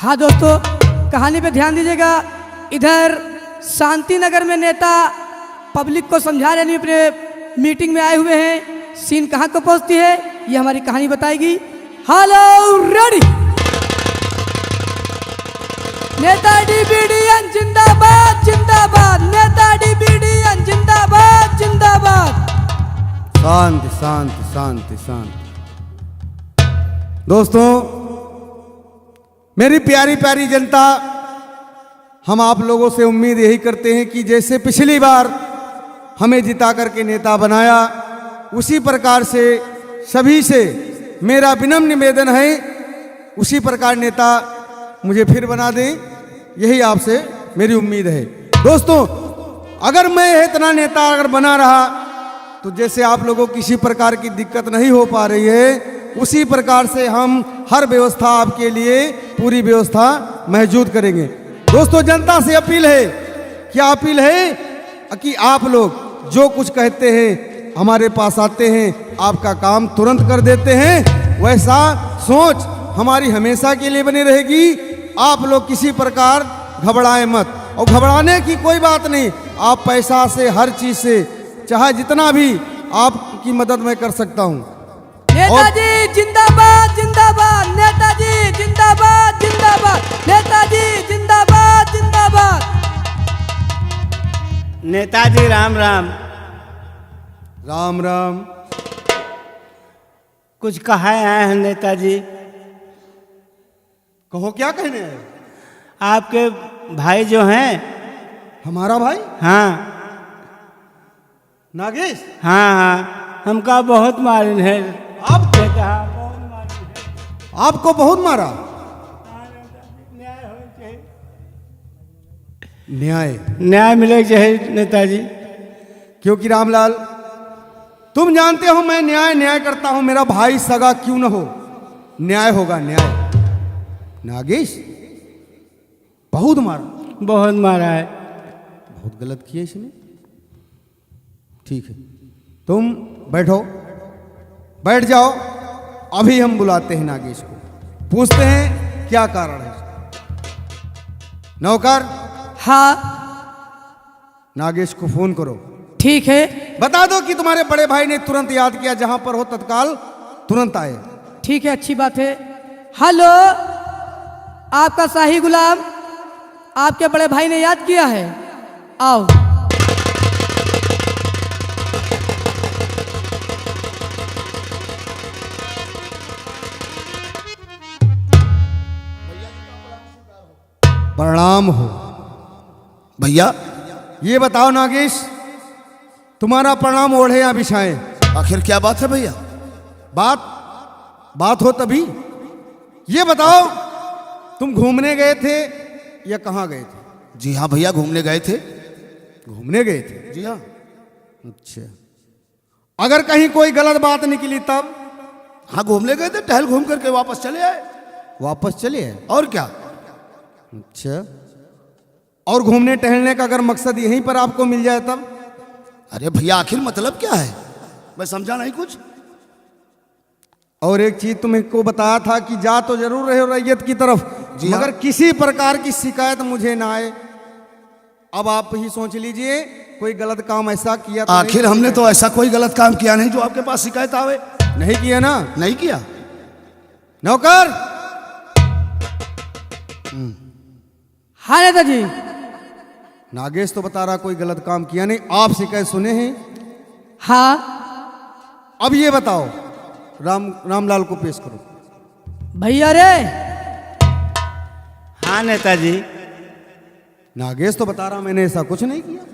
हाँ दोस्तों, कहानी पे ध्यान दीजिएगा। इधर शांति नगर में नेता पब्लिक को समझा रहे हैं, अपने मीटिंग में आए हुए हैं। सीन कहाँ को पहुँचती है ये हमारी कहानी बताएगी। Hello ready. नेता डीबीडीएन जिंदाबाद जिंदाबाद, नेता डीबीडीएन जिंदाबाद जिंदाबाद। शांति शांति शांति शांति। दोस्तों, मेरी प्यारी प्यारी जनता, हम आप लोगों से उम्मीद यही करते हैं कि जैसे पिछली बार हमें जिता करके नेता बनाया, उसी प्रकार से सभी से मेरा विनम्र निवेदन है, उसी प्रकार नेता मुझे फिर बना दें, यही आपसे मेरी उम्मीद है। दोस्तों, अगर मैं इतना नेता अगर बना रहा तो जैसे आप लोगों को किसी प्रकार की दिक्कत नहीं हो पा रही है, उसी प्रकार से हम हर व्यवस्था आपके लिए पूरी व्यवस्था मौजूद करेंगे। दोस्तों, जनता से अपील है, क्या अपील है कि आप लोग जो कुछ कहते हैं हमारे पास आते हैं, आपका काम तुरंत कर देते हैं। वैसा सोच हमारी हमेशा के लिए बनी रहेगी। आप लोग किसी प्रकार घबराएं मत, और घबराने की कोई बात नहीं। आप पैसा से, हर चीज से, चाहे जितना भी आपकी मदद मैं कर सकता हूं। नेताजी जिंदाबाद जिंदाबाद, नेताजी जिंदाबाद जिंदाबाद, नेताजी जिंदाबाद जिंदाबाद। नेताजी राम राम। राम राम। कुछ कहा आए हैं नेताजी? कहो, क्या कहने हैं? आपके भाई जो हैं। हमारा भाई? हाँ नागेश? हाँ हाँ, हमका बहुत मारिन है। आप? बहुत मारिन है। आपको बहुत मारा? न्याय न्याय मिले चाहिए नेताजी। क्योंकि रामलाल, तुम जानते हो मैं न्याय न्याय करता हूं, मेरा भाई सगा क्यों न हो, न्याय होगा न्याय। नागेश बहुत मारा? बहुत मारा है। बहुत गलत किया इसने। ठीक है, तुम बैठो, बैठ जाओ। अभी हम बुलाते हैं नागेश को, पूछते हैं क्या कारण है। नौकर, हाँ नागेश को फोन करो। ठीक है। बता दो कि तुम्हारे बड़े भाई ने तुरंत याद किया, जहां पर हो तत्काल तुरंत आए। ठीक है, अच्छी बात है। हेलो, आपका शाही गुलाम आपके बड़े भाई ने याद किया है, आओ। प्रणाम हो भैया। ये बताओ नागेश, तुम्हारा प्रणाम ओढ़े या बिछाएं? आखिर क्या बात है भैया? बात हो तभी। ये बताओ, तुम घूमने गए थे या कहाँ गए थे? जी हाँ भैया, घूमने गए थे। घूमने गए थे? जी हाँ। अच्छा, अगर कहीं कोई गलत बात निकली तब? हाँ, घूमने गए थे, टहल घूम करके वापस चले आए। वापस चले आए? और क्या? अच्छा, और घूमने टहलने का अगर मकसद यहीं पर आपको मिल जाए तब? अरे भैया, आखिर मतलब क्या है? मैं समझा नहीं कुछ। और एक चीज तुमको बताया था कि जा तो जरूर रहे हो रैयत की तरफ, मगर किसी प्रकार की शिकायत मुझे ना आए। अब आप ही सोच लीजिए, कोई गलत काम ऐसा किया तो आखिर हमने तो ऐसा कोई गलत काम किया नहीं जो आपके पास शिकायत आवे। नहीं किया ना? नहीं किया। नौकर। हाँ नेताजी। नागेश तो बता रहा कोई गलत काम किया नहीं, आप शिकायत सुने हैं? हाँ। अब ये बताओ, रामलाल को पेश करो। भैया रे। हाँ नेताजी। नागेश तो बता रहा मैंने ऐसा कुछ नहीं किया।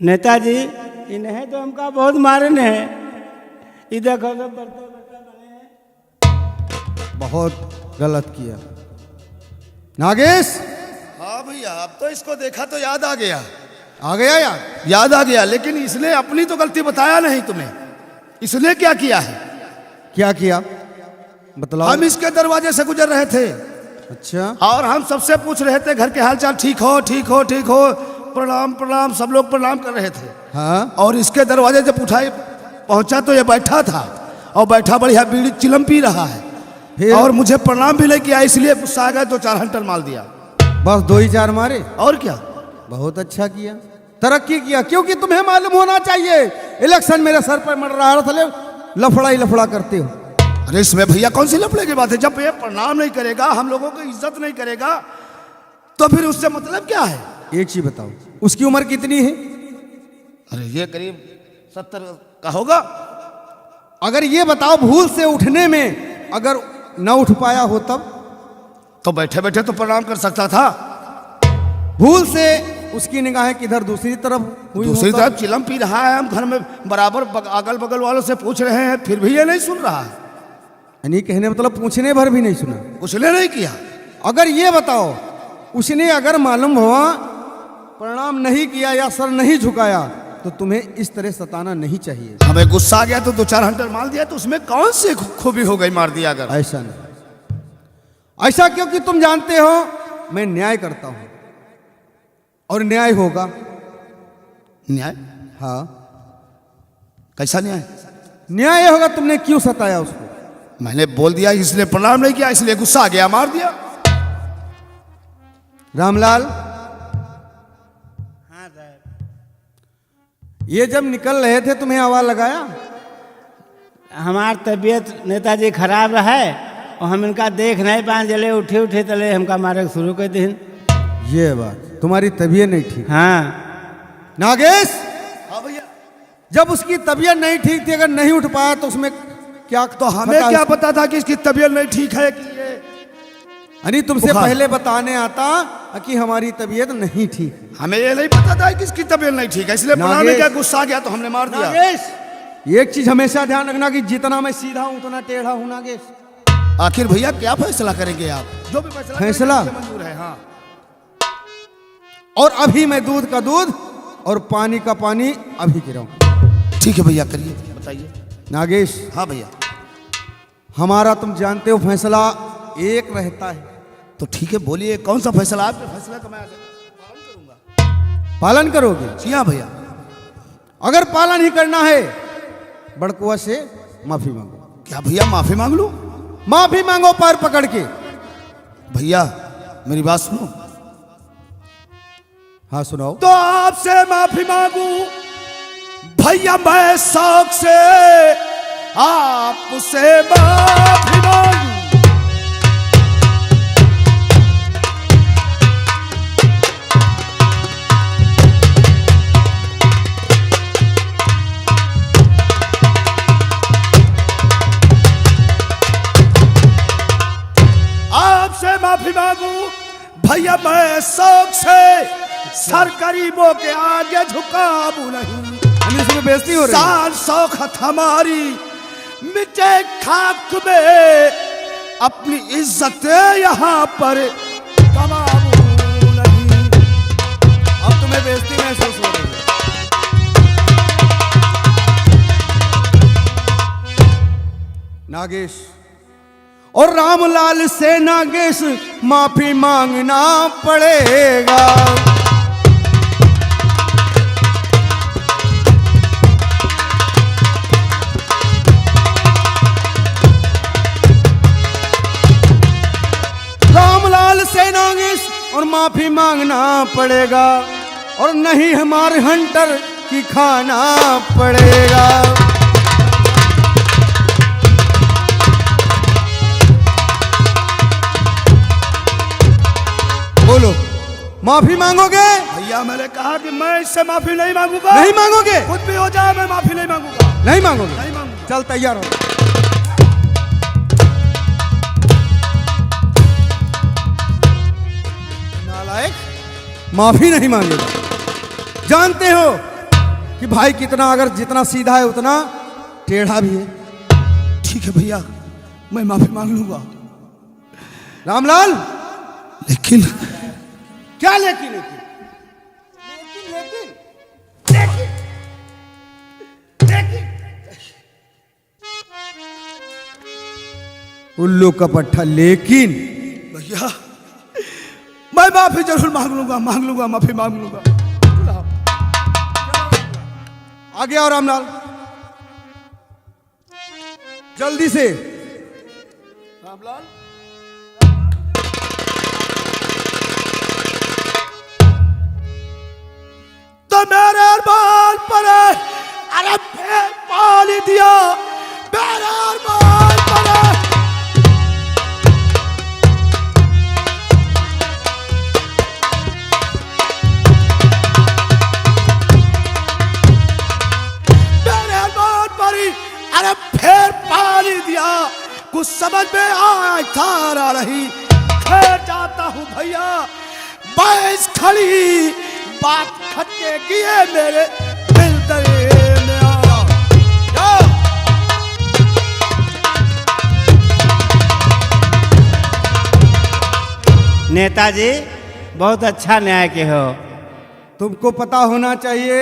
नेताजी, इन्हें तो हमका बहुत मारन है। इधर देखो तो बने हैं। बहुत गलत किया नागेश। हाँ भैया, अब तो इसको देखा तो याद आ गया। आ गया यार? याद आ गया, लेकिन इसने अपनी तो गलती बताया नहीं तुम्हें। इसने क्या किया है? क्या किया बतलाओ। हम इसके दरवाजे से गुजर रहे थे। अच्छा। और हम सबसे पूछ रहे थे घर के हालचाल, ठीक हो ठीक हो ठीक हो, प्रणाम प्रणाम, सब लोग प्रणाम कर रहे थे। हाँ। और इसके दरवाजे जब पहुंचा तो ये बैठा था, और बैठा बढ़िया बीड़ी चिलम पी रहा है। फिर? और मुझे प्रणाम भी नहीं किया, इसलिए गुस्सा आ गया तो 4 हंटर मार दिया। बस 2 ही 4 मारे? और क्या। बहुत अच्छा किया, तरक्की किया, क्योंकि तुम्हें मालूम होना चाहिए इलेक्शन मेरे सर पर मर रहा था, लफड़ा ही लफड़ा करते हो। अरे इसमें भैया कौन सी लफड़े की बात है? जब ये प्रणाम नहीं करेगा, हम लोगों को इज्जत नहीं करेगा, तो फिर उससे मतलब क्या है? एक चीज बताओ, उसकी उम्र कितनी है? अरे ये करीब 70 का होगा। अगर ये बताओ भूल से उठने में अगर न उठ पाया हो तब? तो बैठे बैठे तो प्रणाम कर सकता था। भूल से उसकी निगाहें किधर दूसरी तरफ हुई दूसरी हो तब? तरफ चिलम पी रहा है, हम घर में बराबर अगल बगल वालों से पूछ रहे हैं, फिर भी ये नहीं सुन रहा है। यानी कहने मतलब पूछने भर भी नहीं सुना, उसने नहीं किया। अगर ये बताओ उसने अगर मालूम हुआ प्रणाम नहीं किया या सर नहीं झुकाया तो तुम्हें इस तरह सताना नहीं चाहिए। हमें गुस्सा आ गया तो 2-4 हंटर मार दिया, तो उसमें कौन सी खूबी हो गई मार दिया अगर? ऐसा नहीं, ऐसा क्योंकि तुम जानते हो मैं न्याय करता हूं और न्याय होगा। न्याय? हाँ, कैसा न्याय? न्याय होगा। तुमने क्यों सताया उसको? मैंने बोल दिया इसलिए प्रणाम नहीं किया, इसलिए गुस्सा आ गया, मार दिया। रामलाल, हाँ साहब। ये जब निकल रहे थे तुम्हें आवाज लगाया? हमार तबीयत नेताजी खराब रहे और हम इनका देख नहीं पाए, जले उठे उठे तले हमका मारे शुरू कर दिन। ये बात, तुम्हारी तबीयत नहीं ठीक? हाँ नागेश, हाँ भैया। जब उसकी तबीयत नहीं ठीक थी, अगर नहीं उठ पाया तो उसमें क्या? तो हमें क्या पता था कि इसकी तबीयत नहीं ठीक है कि ये? यानी तुमसे बुखार। पहले बताने आता कि हमारी तबीयत नहीं ठीक। हमें ये नहीं पता था कि इसकी तबीयत नहीं ठीक है, इसलिए प्रणाम नहीं नागेश। किया, गुस्सा आ गया तो हमने मार दिया। नागेश, एक चीज हमेशा ध्यान रखना कि जितना मैं सीधा हूं उतना टेढ़ा हूं। नागेश, आखिर भैया क्या फैसला करेंगे आप? जो भी फैसला फैसला? करेंगे, मुझे मंजूर है। हाँ। और अभी मैं दूध का दूध और पानी का पानी अभी गिराऊं। ठीक है भैया, करिए, बताइए। नागेश, हाँ भैया। हमारा तुम जानते हो फैसला एक रहता है। तो ठीक है, बोलिए कौन सा फैसला? आपके फैसला का मैं पालन करूंगा। पालन करोगे? जी हाँ भैया। अगर पालन ही करना है बड़कुआ से माफी मांगो। क्या भैया माफी मांग लूं? माफी मांगो पैर पकड़ के। भैया मेरी बात सुनो। हाँ सुनाओ। तो आपसे माफी मांगू भैया, मैं शौक से आपसे माफी मांगू। आपसे माफी मांगू भैया, मैं शौक से सर गरीबों के आगे झुकाऊं नहीं। इसमें बेइज्जती हो रही है। शान शौकत हमारी मिटे खाक में, अपनी इज्जत यहाँ पर कमाऊं नहीं। अब तुम्हें बेइज्जती महसूस हो रही है। नागेश, और रामलाल से नागेश माफी मांगना पड़ेगा। रामलाल से नागेश और माफी मांगना पड़ेगा, और नहीं हमारे हंटर की खाना पड़ेगा। बोलो, माफी मांगोगे? भैया मैंने कहा कि मैं इससे माफी नहीं मांगूंगा। नहीं मांगोगे? कुछ भी हो जाए मैं माफी नहीं मांगूंगा। नहीं मांगोगे? नहीं मांगूंगा। चल तैयार हो। नालायक, माफी नहीं मांगेगा। जानते हो कि भाई कितना, अगर जितना सीधा है उतना टेढ़ा भी है। ठीक है भैया, मैं माफी मांग लूंगा। रामलाल, लेकिन क्या लेकिन? उल्लू का पट्टा लेकिन? भैया मैं माफी जरूर मांग लूंगा, माफी मांग लूंगा। आ गया रामलाल, जल्दी से रामलाल तो मेरे अरमान पर अरे फिर पानी दिया मेरे अरमान पर मेरे अरमान पर अरे फिर पानी दिया कुछ समझ में आ रही खैर जाता हूँ भैया बैस खड़ी बात खट्टे किए मेरे दिल दरे में आ जाओ। नेताजी बहुत अच्छा न्याय के हो। तुमको पता होना चाहिए,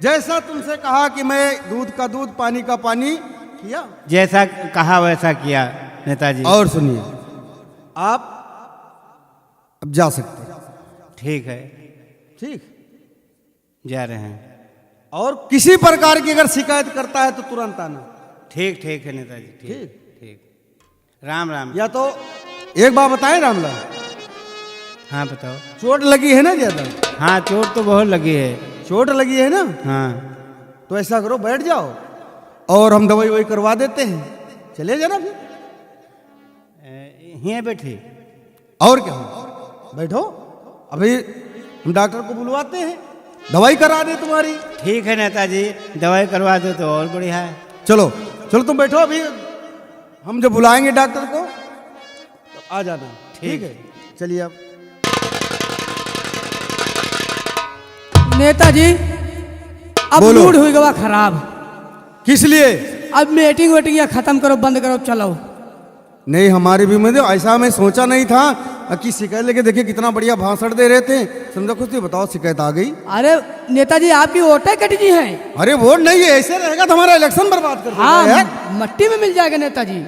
जैसा तुमसे कहा कि मैं दूध का दूध पानी का पानी किया, जैसा कहा वैसा किया नेताजी। और सुनिए, आप अब जा सकते हैं। ठीक है, ठीक, जा रहे हैं। और किसी प्रकार की अगर शिकायत करता है तो तुरंत आना। ठीक ठीक है नेताजी, ठीक ठीक। राम राम। या तो एक बात बताएं रामलाल, हाँ बताओ। चोट लगी है ना ज्यादा? हाँ चोट तो बहुत लगी है। चोट लगी है ना? हाँ तो ऐसा करो, बैठ जाओ और हम दवाई वही करवा देते हैं, चले जाना फिर। यहीं बैठी। और क्या हो, बैठो, अभी हम डॉक्टर को बुलवाते हैं, दवाई करा दे तुम्हारी। ठीक है नेताजी, दवाई करवा दो तो और बढ़िया है। चलो चलो तुम बैठो, अभी हम जब बुलाएंगे डॉक्टर को तो आ जाना। ठीक है, चलिए अब। नेताजी अब बोलो। मूड हुई गवा खराब। किस लिए? अब मीटिंग वेटिंग या खत्म करो, बंद करो, चलो। नहीं, हमारी भी में ऐसा मैं सोचा नहीं था कि शिकायत लेके देखिए कितना बढ़िया भाषण दे रहे थे, समझा कुछ नहीं। बताओ शिकायत आ गई। अरे नेताजी आपकी वोटें कट गई हैं। अरे वोट नहीं है, ऐसे रहेगा तो हमारा इलेक्शन बर्बाद कर देगा यार। हाँ मट्टी में मिल जाएगा नेताजी।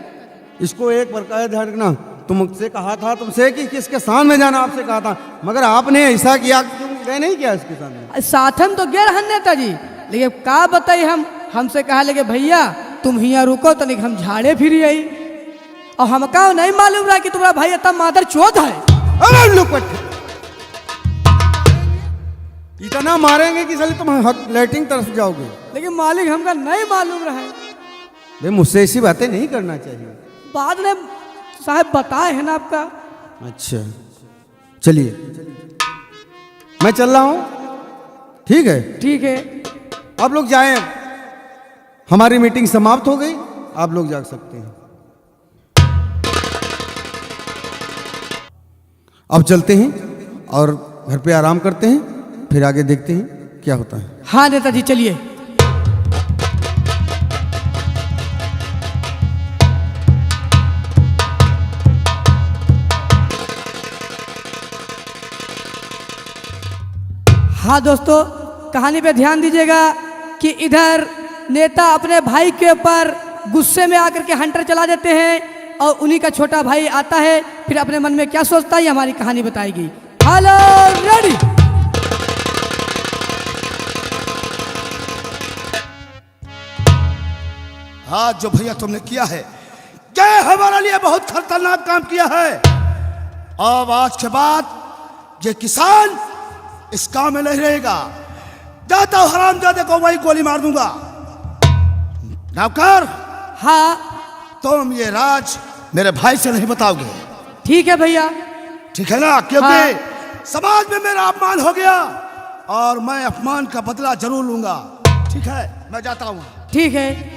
इसको एक प्रकार ध्यान रखना, तुमसे कहा था तुमसे कि किसके सामने जाना, आपसे कहा था, मगर आपने ऐसा किया, तुम गए नहीं किया इसके सामने। साथन तो गए रहन नेताजी, लेकिन का बताई हमसे कहा लगे भैया तुम हिया रुको तो नहीं, हम झाड़े फिर आई और हमका नहीं मालूम रहा कि तुम्हारा भाई इतना मादर चौथ है। अरे लुपट, इतना मारेंगे कि साले तुम लैटिंग तरफ जाओगे। लेकिन मालिक हमका नहीं मालूम रहा है। भाई मुझसे ऐसी बातें नहीं करना चाहिए। बाद में साहब बताए है ना आपका। अच्छा चलिए, मैं चल रहा हूँ। ठीक है, ठीक है, आप लोग जाएं, हमारी मीटिंग समाप्त हो गई, आप लोग जा सकते हैं। अब चलते हैं और घर पे आराम करते हैं, फिर आगे देखते हैं क्या होता है। हाँ नेताजी चलिए। हाँ दोस्तों, कहानी पे ध्यान दीजिएगा कि इधर नेता अपने भाई के ऊपर गुस्से में आकर के हंटर चला देते हैं और उन्हीं का छोटा भाई आता है, फिर अपने मन में क्या सोचता है ये हमारी कहानी बताएगी। Hello ready. हाँ जो भैया तुमने किया है, क्या हमारे लिए बहुत खतरनाक काम किया है। अब आज के बाद ये किसान इस काम में नहीं रहेगा। जाता हूं हरामजादे को वही गोली मार दूंगा। नौकर, हाँ तुम ये राज मेरे भाई से नहीं बताओगे, ठीक है भैया। ठीक है ना? क्योंकि हाँ। समाज में मेरा अपमान हो गया और मैं अपमान का बदला जरूर लूंगा। ठीक है, मैं जाता हूं। ठीक है।